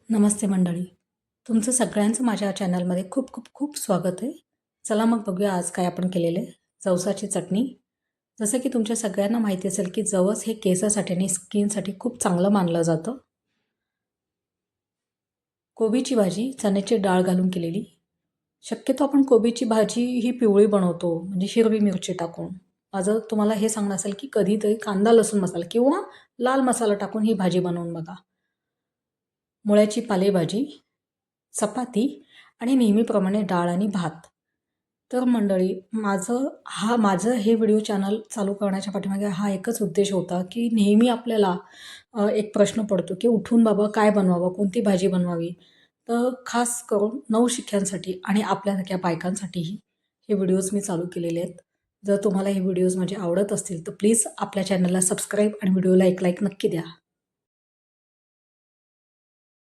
नमस्ते मंडळी. तुमचं सगळ्यांचं माझ्या चॅनलमध्ये खूप खूप खूप स्वागत आहे. चला मग बघूया आज काय आपण केलेलं आहे. जवसाची चटणी. जसं की तुमच्या सगळ्यांना माहिती असेल की जवस हे केसासाठी आणि स्किनसाठी खूप चांगलं मानलं जातं. कोबीची भाजी चण्याची डाळ घालून केलेली. शक्यतो आपण कोबीची भाजी ही पिवळी बनवतो, म्हणजे हिरवी मिरची टाकून. माझं तुम्हाला हे सांगणं असेल की कधीतरी कांदा लसूण मसाला किंवा लाल मसाला टाकून ही भाजी बनवून बघा. मुळ्याची पालेभाजी, चपाती आणि नेहमीप्रमाणे डाळ आणि भात. तर मंडळी माझं हे व्हिडिओ चॅनल चालू करण्याच्या पाठीमागे हा एकच उद्देश होता की नेहमी आपल्याला एक प्रश्न पडतो की उठून बाबा काय बनवावं, कोणती भाजी बनवावी. तर खास करून नवशिक्यांसाठी आणि आपल्यासारख्या बायकांसाठीही हे व्हिडिओज मी चालू केलेले आहेत. जर तुम्हाला हे व्हिडिओज माझे आवडत असतील तर प्लीज आपल्या चॅनलला सबस्क्राईब आणि व्हिडिओला एक लाईक नक्की द्या.